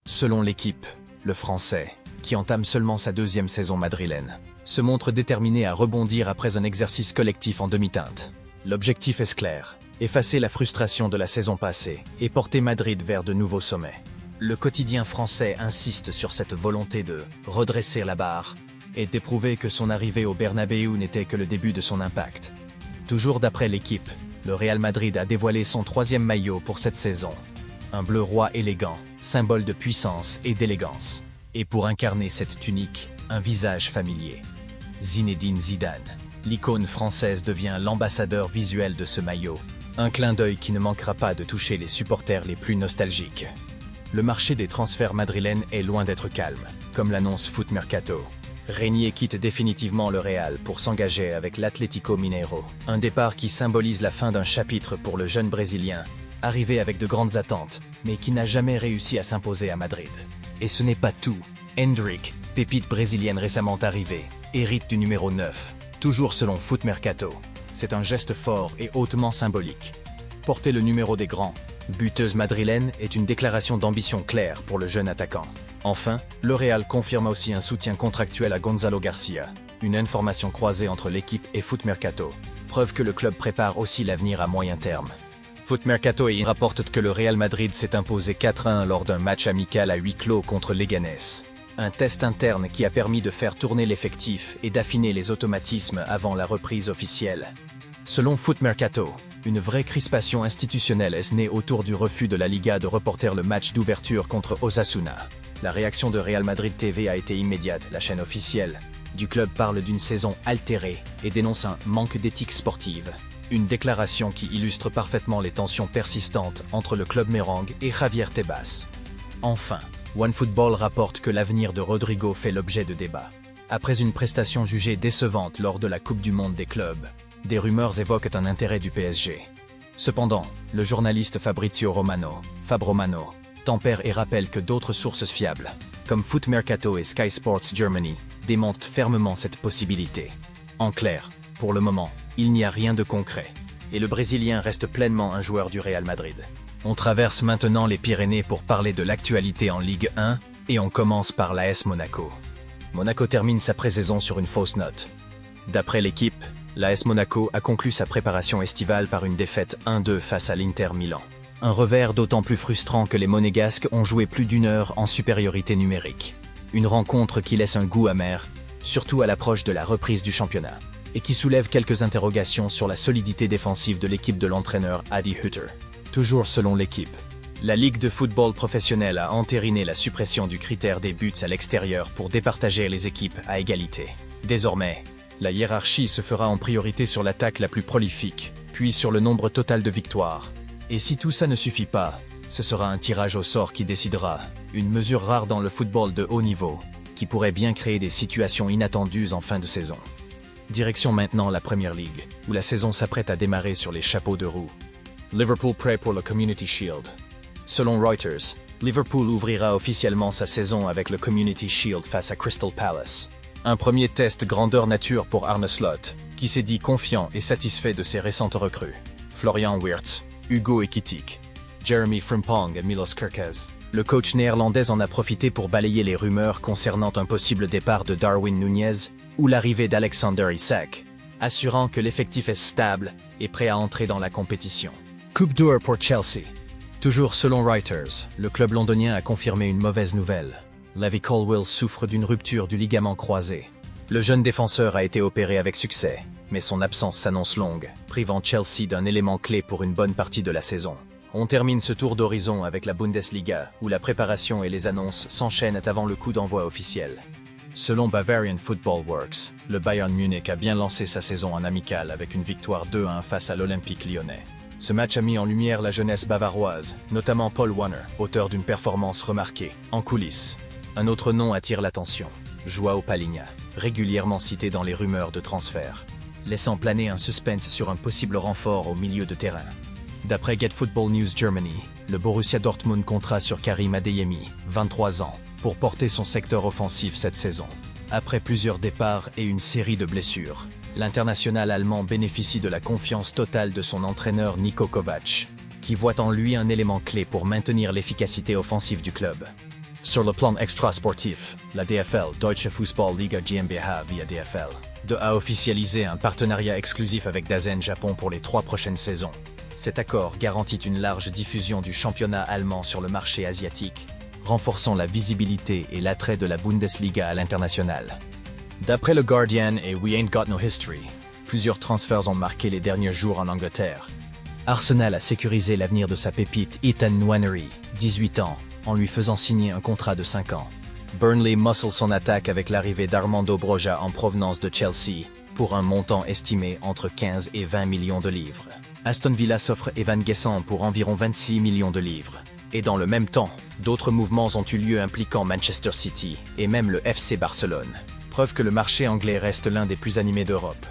Selon l'équipe, le Français, qui entame seulement sa deuxième saison madrilène, se montre déterminé à rebondir après un exercice collectif en demi-teinte. L'objectif est clair, effacer la frustration de la saison passée et porter Madrid vers de nouveaux sommets. Le quotidien français insiste sur cette volonté de redresser la barre et d'éprouver que son arrivée au Bernabéu n'était que le début de son impact. Toujours d'après l'équipe, le Real Madrid a dévoilé son troisième maillot pour cette saison. Un bleu roi élégant, symbole de puissance et d'élégance. Et pour incarner cette tunique, un visage familier. Zinedine Zidane, l'icône française, devient l'ambassadeur visuel de ce maillot. Un clin d'œil qui ne manquera pas de toucher les supporters les plus nostalgiques. Le marché des transferts madrilènes est loin d'être calme, comme l'annonce Foot Mercato. Régnier quitte définitivement le Real pour s'engager avec l'Atlético Mineiro. Un départ qui symbolise la fin d'un chapitre pour le jeune Brésilien, arrivé avec de grandes attentes, mais qui n'a jamais réussi à s'imposer à Madrid. Et ce n'est pas tout. Endrick, pépite brésilienne récemment arrivée, hérite du numéro 9, toujours selon Foot Mercato. C'est un geste fort et hautement symbolique. Porter le numéro des grands, buteuse madrilène, est une déclaration d'ambition claire pour le jeune attaquant. Enfin, le Real confirme aussi un soutien contractuel à Gonzalo Garcia, une information croisée entre l'équipe et Foot Mercato, preuve que le club prépare aussi l'avenir à moyen terme. Foot Mercato rapporte que le Real Madrid s'est imposé 4-1 lors d'un match amical à huis clos contre Leganés. Un test interne qui a permis de faire tourner l'effectif et d'affiner les automatismes avant la reprise officielle. Selon Foot Mercato, une vraie crispation institutionnelle est née autour du refus de la Liga de reporter le match d'ouverture contre Osasuna. La réaction de Real Madrid TV a été immédiate. La chaîne officielle du club parle d'une saison altérée et dénonce un manque d'éthique sportive. Une déclaration qui illustre parfaitement les tensions persistantes entre le club merengue et Javier Tebas. Enfin, OneFootball rapporte que l'avenir de Rodrigo fait l'objet de débats. Après une prestation jugée décevante lors de la Coupe du Monde des clubs, des rumeurs évoquent un intérêt du PSG. Cependant, le journaliste Fabrizio Fab Romano, tempère et rappelle que d'autres sources fiables, comme Foot Mercato et Sky Sports Germany, démentent fermement cette possibilité. En clair, pour le moment, il n'y a rien de concret, et le Brésilien reste pleinement un joueur du Real Madrid. On traverse maintenant les Pyrénées pour parler de l'actualité en Ligue 1, et on commence par l'AS Monaco. Monaco termine sa pré-saison sur une fausse note. D'après l'équipe, l'AS Monaco a conclu sa préparation estivale par une défaite 1-2 face à l'Inter Milan. Un revers d'autant plus frustrant que les Monégasques ont joué plus d'une heure en supériorité numérique. Une rencontre qui laisse un goût amer, surtout à l'approche de la reprise du championnat, et qui soulève quelques interrogations sur la solidité défensive de l'équipe de l'entraîneur Adi Hütter. Toujours selon l'équipe, la Ligue de football professionnel a entériné la suppression du critère des buts à l'extérieur pour départager les équipes à égalité. Désormais, la hiérarchie se fera en priorité sur l'attaque la plus prolifique, puis sur le nombre total de victoires. Et si tout ça ne suffit pas, ce sera un tirage au sort qui décidera, une mesure rare dans le football de haut niveau, qui pourrait bien créer des situations inattendues en fin de saison. Direction maintenant la Premier League, où la saison s'apprête à démarrer sur les chapeaux de roue. Liverpool prêt pour le Community Shield. Selon Reuters, Liverpool ouvrira officiellement sa saison avec le Community Shield face à Crystal Palace. Un premier test grandeur nature pour Arne Slot, qui s'est dit confiant et satisfait de ses récentes recrues. Florian Wirtz, Hugo Ekitike, Jeremy Frimpong et Milos Kerkez. Le coach néerlandais en a profité pour balayer les rumeurs concernant un possible départ de Darwin Núñez ou l'arrivée d'Alexander Isak, assurant que l'effectif est stable et prêt à entrer dans la compétition. Coupe d'or pour Chelsea. Toujours selon Reuters, le club londonien a confirmé une mauvaise nouvelle. Levi Colwill souffre d'une rupture du ligament croisé. Le jeune défenseur a été opéré avec succès, mais son absence s'annonce longue, privant Chelsea d'un élément clé pour une bonne partie de la saison. On termine ce tour d'horizon avec la Bundesliga, où la préparation et les annonces s'enchaînent avant le coup d'envoi officiel. Selon Bavarian Football Works, le Bayern Munich a bien lancé sa saison en amical avec une victoire 2-1 face à l'Olympique lyonnais. Ce match a mis en lumière la jeunesse bavaroise, notamment Paul Warner, auteur d'une performance remarquée, en coulisses. Un autre nom attire l'attention, Joao Palhinha, régulièrement cité dans les rumeurs de transfert, laissant planer un suspense sur un possible renfort au milieu de terrain. D'après Get Football News Germany, le Borussia Dortmund comptera sur Karim Adeyemi, 23 ans, pour porter son secteur offensif cette saison. Après plusieurs départs et une série de blessures, l'international allemand bénéficie de la confiance totale de son entraîneur Niko Kovac, qui voit en lui un élément clé pour maintenir l'efficacité offensive du club. Sur le plan extra-sportif, la DFL, Deutsche Fußball-Liga GmbH via DFL, a officialisé un partenariat exclusif avec DAZN Japon pour les 3 prochaines saisons. Cet accord garantit une large diffusion du championnat allemand sur le marché asiatique, renforçant la visibilité et l'attrait de la Bundesliga à l'international. D'après le Guardian et We Ain't Got No History, plusieurs transferts ont marqué les derniers jours en Angleterre. Arsenal a sécurisé l'avenir de sa pépite Ethan Nwaneri, 18 ans, en lui faisant signer un contrat de 5 ans. Burnley muscle son attaque avec l'arrivée d'Armando Broja en provenance de Chelsea, pour un montant estimé entre 15 et 20 millions de livres. Aston Villa s'offre Evan Gesson pour environ 26 millions de livres. Et dans le même temps, d'autres mouvements ont eu lieu impliquant Manchester City et même le FC Barcelone. Preuve que le marché anglais reste l'un des plus animés d'Europe.